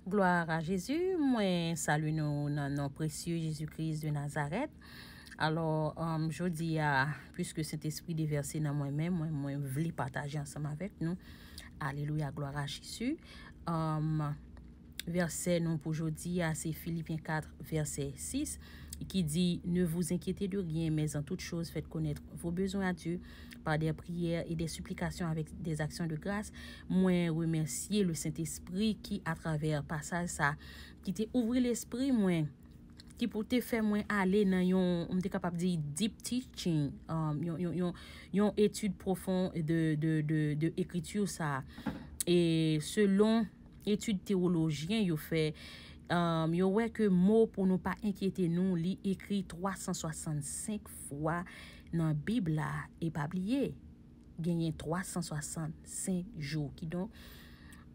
Gloire à Jésus. Moi, salue nous dans nom précieux Jésus-Christ de Nazareth. Alors, je dis, puisque cet esprit déversé dans moi-même, moi, je voulais partager ensemble avec nous. Alléluia, gloire à Jésus. Verset non pour aujourd'hui, c'est Philippiens 4, verset 6, qui dit « Ne vous inquiétez de rien, mais en toute chose, faites connaître vos besoins à Dieu par des prières et des supplications avec des actions de grâce. » Moi, remercier le Saint-Esprit qui, à travers passage ça, qui t'a ouvert l'esprit, moi, qui pour te faire moi aller dans on est capable de dire deep teaching, yon étude profonde de écriture ça. Et selon étude théologien yo fait yo ouais que mot pour nous pas inquiéter nous li écrit 365 fois dans Bible là et pas oublier gagner 365 jours qui donc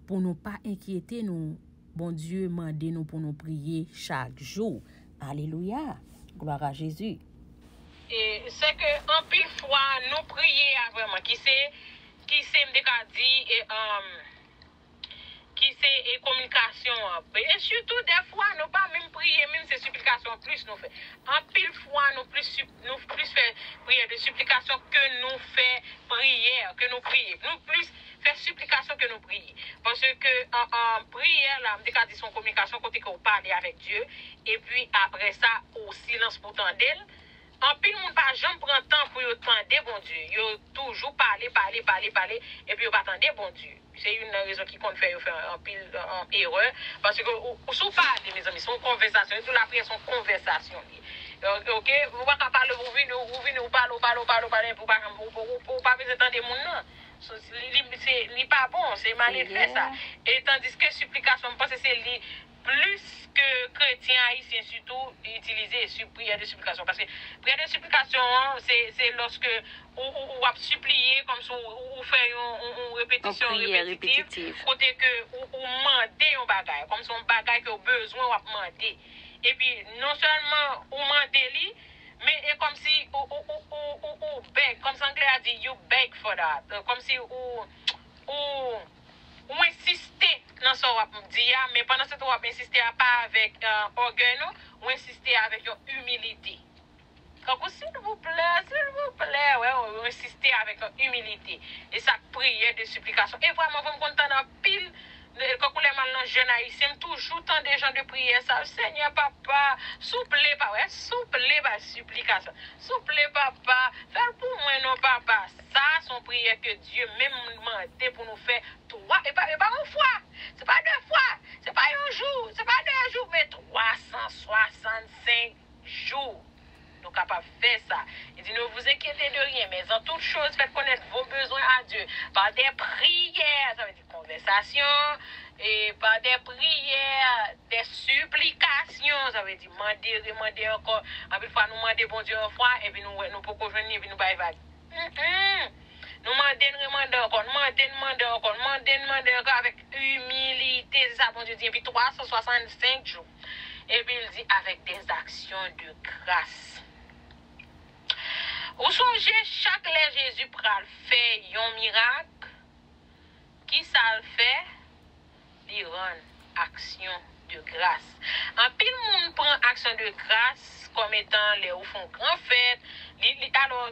pour nous pas inquiéter nous bon Dieu mande nous pour nous prier chaque jour. Alléluia. Gloire à Jésus. Et c'est que en pile fois nous prier vraiment qui c'est me dit et qui c'est communication et surtout des fois nous pas même prier même c'est supplication plus nous fait en pile fois nous plus faire prière de supplication que nous fait prière que nous prier nous plus faire supplication que nous prier parce que en prière là me dit son communication côté qu'on parle avec Dieu et puis après ça au silence pour tendre. En pile monde pas jamais prend temps pour entendre bon Dieu. Yo toujours parler et puis yo pas attendre bon Dieu. C'est une raison qui compte faire un pile erreur parce que sous parler mes amis, son conversation, tout la prière son conversation. OK, vous pas parler vous venez vous parler pour pas besoin entendre monde non. C'est pas bon, c'est mal fait ça. Et tandis que supplication, je pense que c'est plus que chrétiens haïtiens surtout utiliser sur prière de supplication parce que prière de supplication c'est lorsque on va supplier comme si on fait une répétition répétitive côté que on demander un bagage comme si on bagage que besoin on demander et puis non seulement on demander mais et comme si on beg comme anglais a dit you beg for that comme si ou insister dans ce qu'on dit, mais pendant ce temps, on insister pas avec orgueil, ou insister avec humilité. Donc, s'il vous plaît, ouais, on insister avec humilité. Et ça, prière de supplication. Et vraiment, vous me contentez dans pile. Quand vous êtes mal dans jeune haïtien, toujours tant de gens de prière, ça, Seigneur papa, souple pas supplication. Souple papa, faire pour moi non papa. Ça, son prière que Dieu même demandé pour nous faire trois, et pas une fois, c'est pas deux fois, c'est pas un jour, c'est pas 2 jours, mais 365 jours. Nous sommes capables de faire ça. Il dit, ne vous inquiétez de rien, mais en toute chose, faites connaître vos besoins à Dieu par des prières, ça veut dire conversation, et par des prières, des supplications, ça veut dire demander encore. En plus, fois, nous demander bon Dieu une fois, et puis nous pouvons venir, et puis nous pas vague. Nous demander encore avec humilité, c'est ça, bon Dieu dit, et puis 365 jours. Et puis il dit avec des actions de grâce. Vous songez, chaque les Jésus pral fait un miracle, qui ça le fait? Il rend action de grâce. En pile monde prend action de grâce comme étant les ou font grand fête. Alors,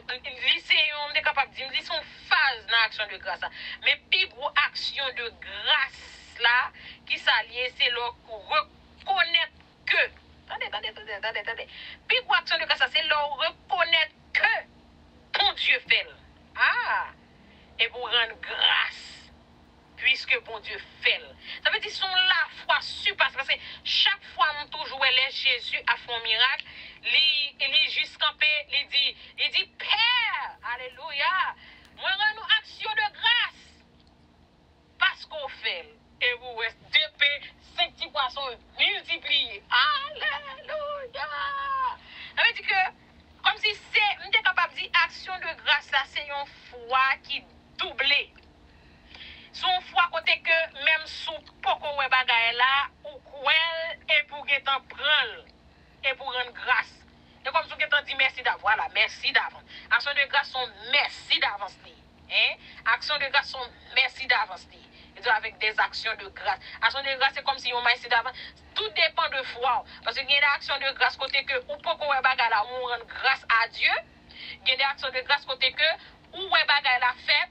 lycéen, on est capable de dire, ils sont phase dans l'action de grâce. Mais plus gros action de grâce là, qui s'allie, c'est leur reconnaître que. Attendez. Puis quoi action de grâce, c'est leur reconnaître que bon Dieu fait. Et pour rendre grâce, puisque bon Dieu fait. Ça veut dire son la foi super, parce que chaque fois on toujours laisse Jésus à faire un miracle, il juste campé, il dit Père, alléluia, moi rends nous action de grâce, parce qu'on fait. Et vous restez 2 pains, 5 petits poissons multipliés. Alléluia. Ça veut dire que, comme si on était capable de dire action de grâce, là, c'est une foi qui double. Son foi côté que même sous poko we bagay là, ou kwel, et pour qu'étant prendre, et pour rendre grâce. Et comme si on dit merci d'avance, voilà, merci d'avance. Action de grâce sont merci d'avance. Action de grâce sont merci d'avance. avec des actions de grâce. Action de grâce, c'est comme si on m'a dit d'avant. Tout dépend de foi. Parce qu'il y a des actions de grâce côté que, ou pas qu'on bagay la, on rend grâce à Dieu. Il y a des actions de grâce côté que, ou bagay la fait,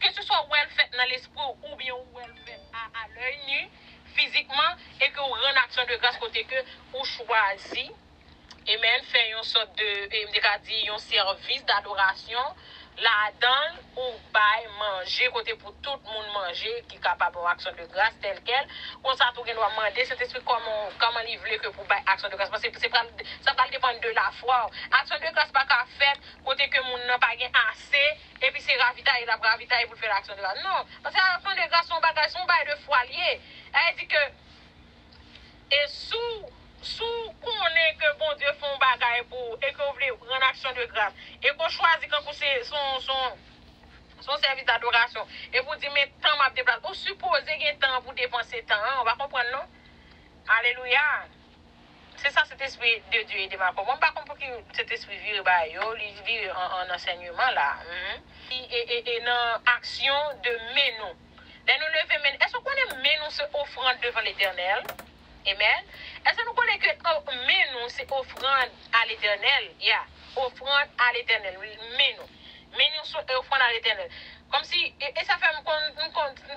que ce soit où elle fait dans l'esprit ou bien où elle fait à l'œil nu, physiquement, et que on rend action de grâce côté que, ou choisit. Amen, fait une sorte de, un service d'adoration, là-dedans, ou bail manger, côté pour tout le monde manger, qui est capable d'action de grâce telle qu'elle. Comme ça, tout le monde doit demander cet esprit comment il veut que pour bail action de grâce. Parce que ça va dépendre de la foi. Action de grâce, pas qu'à faire, côté que mon n'a pas assez, et puis c'est ravitailler pour faire l'action de grâce. Non, parce que l'action de grâce, son bail de foi lié. Elle dit que, et sous qu'on est que bon Dieu fait un bagage pour et qu'on veut prendre action de grâce et qu'on choisit quand son service d'adoration et vous dire mais temps m'a déplacer ou supposer qu'il y a temps pour dépenser temps on va comprendre non alléluia c'est ça cet esprit de Dieu et de ma part on pas comprendre que cet esprit vire ba yo il vire en enseignement là et dans action de menou là nous lever men est-ce qu'on est menou c'est offrande devant l'Éternel. Amen. Est-ce que nous connaissons que mais nous, c'est offrande à l'Éternel? Offrande à l'Éternel. Mais nous, c'est offrande à l'Éternel. Comme si, et ça fait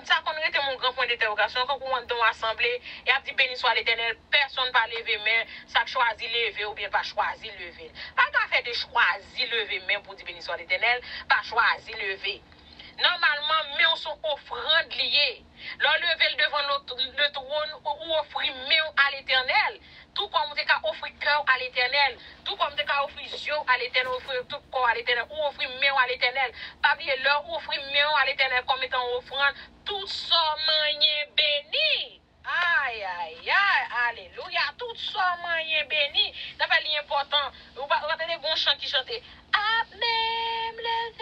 ça qu'on était mon grand point d'interrogation, quand on est dans l'assemblée, et a dit béni soit l'Éternel, personne ne va lever main, ça choisit lever ou bien pas choisir lever. Pas qu'à faire de choisir lever main pour dire béni soit l'Éternel, pas choisir lever. Normalement, mais on sont offrandes liées. L'enlever devant le trône ou offrir main à l'Éternel. Tout comme on a offrir cœur à l'Éternel. Tout comme on a offrir yeux à l'Éternel, offrir tout corps à l'Éternel. Ou offrir main à l'Éternel. Pas oublier leur offrir main à l'Éternel comme étant offrande. Tout ça moyen béni. Aïe, aïe, aïe, alléluia. Tout ça moyen béni. Ça fait l'important. Vous avez des bons chants qui chantent. À même le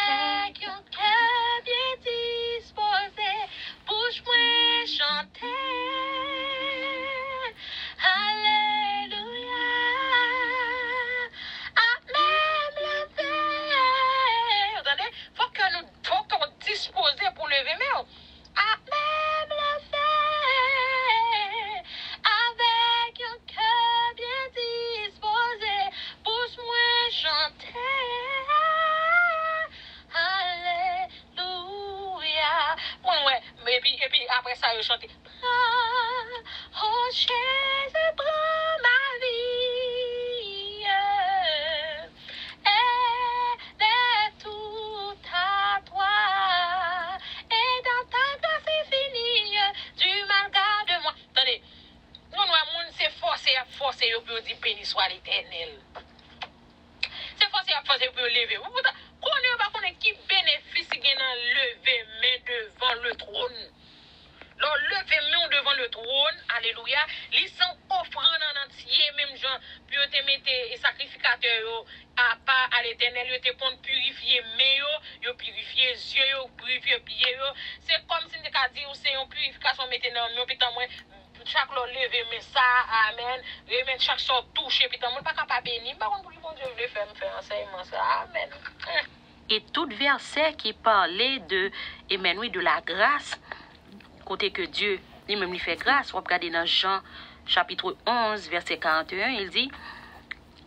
avec un cœur bien disposé, bouge-moi chanter. Alléluia. À même lever. Attendez, faut que nous disposer pour lever, mais à même lever. Avec un cœur bien disposé, bouge-moi chanter. Et puis après ça, je chante. Oh Jésus, prends ma vie. Elle est tout à toi. Et dans ta grâce infinie, tu m'as gardé moi. Attendez, nous, c'est forcé pour dire béni soit l'Éternel. C'est forcé pour lever. Vous connaissez qui bénéficie de lever main devant le trône. Leur lever main devant le trône, alléluia, ils sont offrant en entier, même gens, puis ils te mettent les sacrificateurs à part à l'Éternel, ils te font purifier main, ils purifier yeux, ils purifier pieds. C'est comme si on dit c'est une purification maintenant, mais putain moi chaque lot lever mais ça amen, remettre chaque sort toucher putain moi pas capable bénir, par contre pour Dieu veut faire enseignement ça amen. Et tout verset qui parlait de Emmanuel de la grâce, côté que Dieu lui-même lui fait grâce, on va regarder dans Jean chapitre 11 verset 41, il dit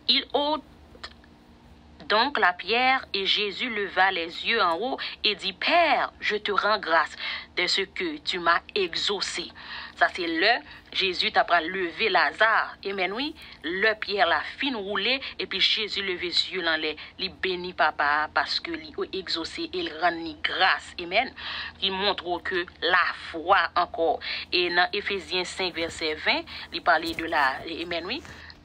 il ôte donc la pierre et Jésus leva les yeux en haut et dit Père, je te rends grâce de ce que tu m'as exaucé. Ça c'est Jésus t'a pas levé Lazare. Amen oui, le pierre la fin roulé et puis Jésus levé les yeux dans les béni papa parce que lui exaucé et il rend grâce. Amen. Il montre que la foi encore. Et dans Éphésiens 5 verset 20, il parlait de la amen oui.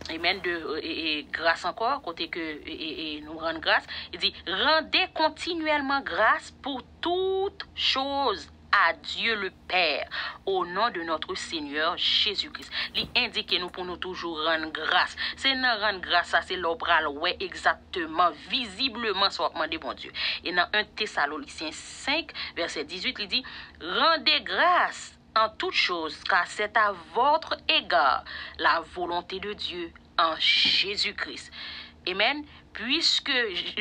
Amen de grâce encore côté que nous rendre grâce. Il dit rendez continuellement grâce pour toutes choses à Dieu le Père, au nom de notre Seigneur Jésus-Christ. Il indique nous pour nous toujours rendre grâce. C'est dans rendre grâce, ça c'est l'obral, ouais, exactement, visiblement, soit demandé bon Dieu. Et dans 1 Thessaloniciens 5, verset 18, il dit, rendez grâce en toutes choses, car c'est à votre égard la volonté de Dieu en Jésus-Christ. Amen. Puisque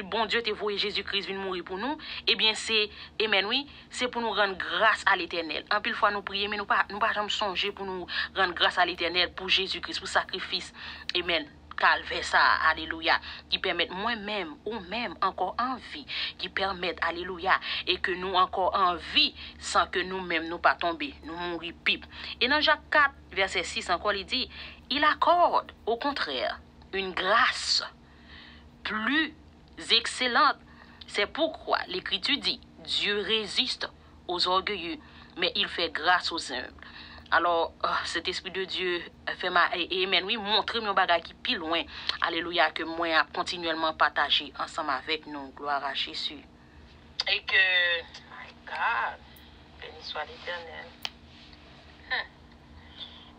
bon Dieu t'a voué Jésus-Christ vient mourir pour nous, eh bien c'est, amen, oui, c'est pour nous rendre grâce à l'Éternel. En pile fois nous prions, mais nous pas jamais songer pour nous rendre grâce à l'Éternel pour Jésus-Christ, pour sacrifice. Amen. Calvaire ça, alléluia, qui permettent moi-même ou même encore en vie, qui permettent, alléluia, et que nous encore en vie sans que nous-mêmes nous pas tomber, nous mourir pipe. Et dans Jacques 4, verset 6 encore, il dit, il accorde au contraire une grâce plus excellente. C'est pourquoi l'Écriture dit, Dieu résiste aux orgueilleux, mais il fait grâce aux humbles. Alors, cet Esprit de Dieu fait amen, oui, montre mon bagage qui plus loin, alléluia, que moi a continuellement partagé ensemble avec nous, gloire à Jésus. Et que, my God, béni soit l'Éternel.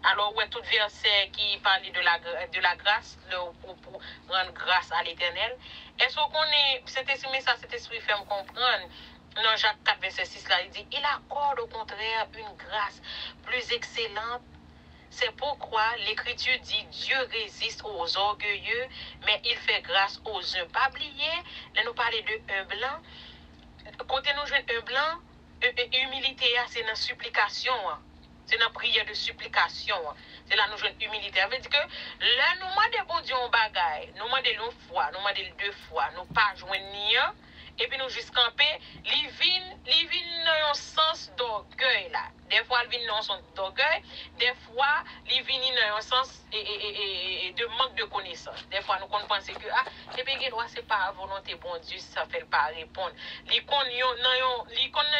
Alors, ouais, tout verset qui parle de la grâce, pour rendre grâce à l'Éternel. Est-ce qu'on est, cet esprit fait me comprendre? Dans Jacques 4, verset 6, là, il dit, il accorde au contraire une grâce plus excellente. C'est pourquoi l'Écriture dit, Dieu résiste aux orgueilleux, mais il fait grâce aux humbles. Pas oublier, là, nous parlons de un blanc. Côté nous jouons un blanc, humilité, c'est dans supplication. C'est dans prière de supplication. C'est là nous jouons humilité. Ça veut dire que là, nous demandons bon Dieu en bagaille. Nous demandons une fois, nous demandons 2 fois. Nous pas jouer ni un. Et puis nous juste camper. Li vin dans un sens d'orgueil là. Des fois, il vient dans un sens d'orgueil. Des fois, il vient dans un sens de manque de connaissance. Des fois, nous pensons que, et puis, c'est pas la volonté, bon Dieu, ça fait pas répondre. Il connaît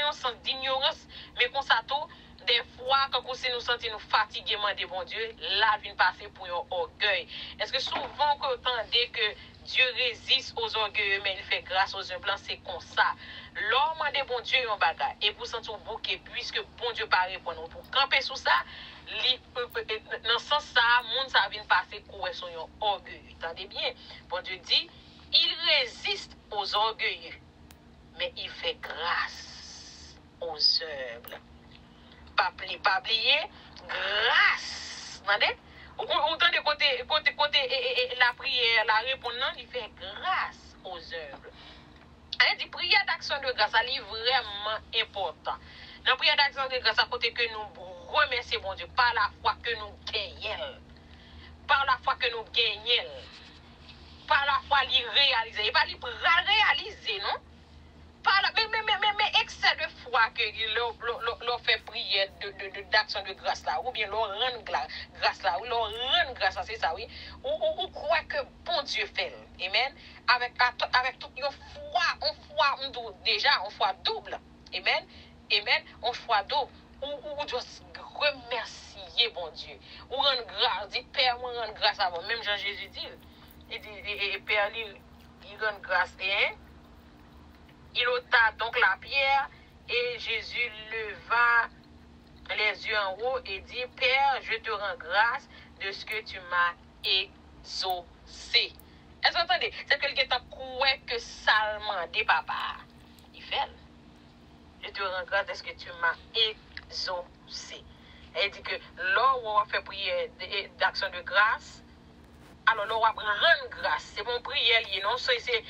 un sens d'ignorance, mais qu'on s'attend. Des fois, quand nous sentons nous fatigués de bon Dieu, là, vient passer pour un orgueil. Est-ce que souvent, quand on entend que Dieu résiste aux orgueilleux, mais il fait grâce aux humbles, c'est comme ça. L'homme de bon Dieu un bagage. Et pour sentir bouquet, puisque bon Dieu pas répondre, pour camper sur ça, dans ce sens ça, monde ça vient passer pour son orgueil. Entendez bien? Bon Dieu dit, il résiste aux orgueilleux, mais il fait grâce aux humbles. Pas oublier, grâce. Entendez? Autant de côté la prière, la réponse, il fait grâce aux humbles. Elle dit, prière d'action de grâce, elle est vraiment important. Dans la prière d'action de grâce, à côté que nous remercions bon Dieu, par la foi que nous gagnons. Par la foi que nous gagnons. Par la foi, il réalise. Il va réaliser, non? Mais excès de foi que l'on fait prière d'action de grâce là, ou bien l'on rend grâce là, ou l'on rend grâce là, c'est ça, oui. Ou croit que bon Dieu fait. Amen. Avec toute une foi, déjà, on foi double. Amen. Amen. On foi double. Ou doit remercier bon Dieu. Ou rendre grâce. Dit, Père, on rend grâce à vous. Même Jean-Jésus dit. Il dit, Père, il rend grâce. Et il ôta donc la pierre et Jésus leva les yeux en haut et dit, Père, je te rends grâce de ce que tu m'as exaucé. Est-ce que vous entendez? C'est quelqu'un qui a cru que salement des papas. Il fait. Je te rends grâce de ce que tu m'as exaucé. Elle dit que là où on fait prière d'action de grâce, alors là, on va rendre grâce. C'est mon prière, non? C'est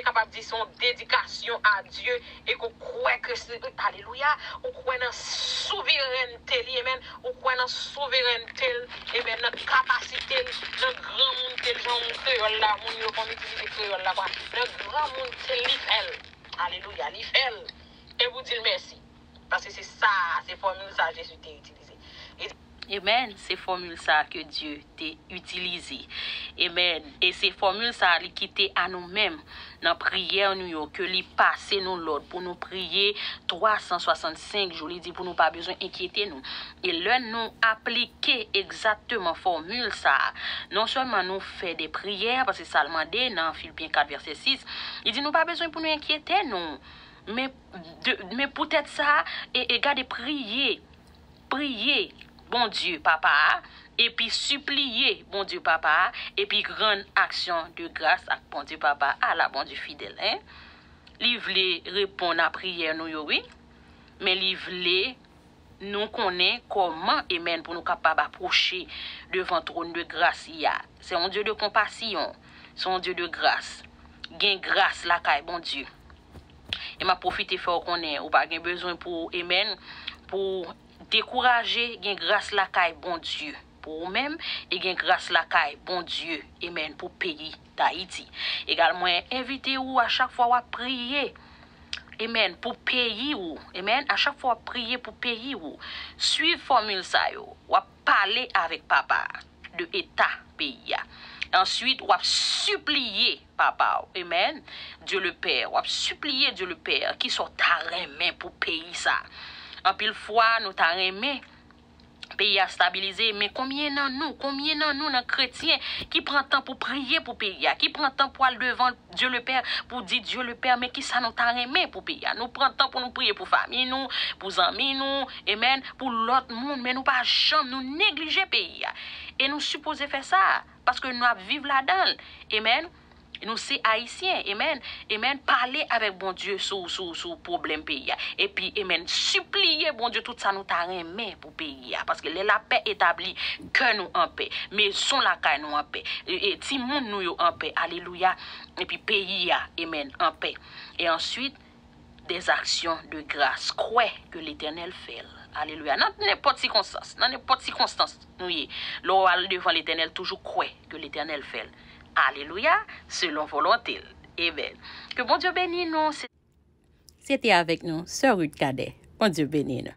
capable de dire son dédication à Dieu et qu'on croit que c'est. Alléluia. On croit dans la souveraineté, amen. On croit dans la souveraineté, amen. Notre capacité, notre grand monde, tel genre de créole là, mon yo, comme utilise le créole là, notre grand monde, c'est l'ifel. Alléluia, l'ifel. Et vous dire merci. Parce que c'est ça, c'est formule ça, Jésus t'a utilisé. Amen. C'est formule ça que Dieu t'a utilisé. Amen. Et c'est formule ça qui était à nous-mêmes dans la prière nous que lui passer nous l'ordre pour nous prier 365 jours. Il dit pour nous pas besoin inquiéter nous. Et là nous appliquer exactement formule ça. Non seulement nous fait des prières parce que ça le demandé dans Philippiens 4 verset 6. Il dit nous pas besoin pour nous inquiéter nous. Mais peut-être ça et garder prier bon Dieu papa et puis supplier bon Dieu papa et puis grande action de grâce à bon Dieu papa à la bon Dieu fidèle hein. Li vle répondre à prière nous oui mais li vle nous connaît comment amen pour nous capable approcher devant trône de grâce. C'est un Dieu de compassion. Son Dieu de grâce. Gain grâce la caille, bon Dieu. Et m'a profité faire qu'on est ou pas gain besoin pour amen pour décourager gain grâce la caille, bon Dieu. Pour vous-même et gain grâce la caille, bon Dieu. Amen pour pays d'Haïti. Également inviter ou à chaque fois à prier. Amen. Pour pays ou. Amen. À chaque fois, prier pour pays ou. Suivre formule ça yo. Ou parler avec papa de état pays. Ensuite, ou supplier papa. Amen. Dieu le Père. Ou supplier Dieu le Père qui soit ta main pour pays ça. En pile fois, nous ta main pays à stabiliser, mais combien dans nous, chrétiens, qui prend temps pour prier pour pays, qui prend temps pour aller devant Dieu le Père, pour dire Dieu le Père, mais qui ça nous t'a aimé pour pays, nous prend temps pour nous prier pour famille, nous, pour amis, nous, amen, pour l'autre monde, mais nous pas jamais nous négliger pays, et nous supposons faire ça, parce que nous vivons là-dedans, amen. Nous c'est haïtiens, amen, amen, parler avec bon Dieu sur problème pays et puis amen, supplier bon Dieu tout ça nous t'a remis pour pays parce que la paix établie que nous en paix, mais son la caille nous en paix et ti monde nous en paix, alléluia, et puis pays amen, en paix. Et ensuite des actions de grâce, croire que l'Éternel fait. Alléluia. Dans n'importe circonstance, nous y l'on devant l'Éternel toujours croire que l'Éternel fait. Alléluia, selon volonté. Amen. Que bon Dieu bénisse nous. C'était avec nous, Sœur Ruth Cadet. Bon Dieu bénisse nous.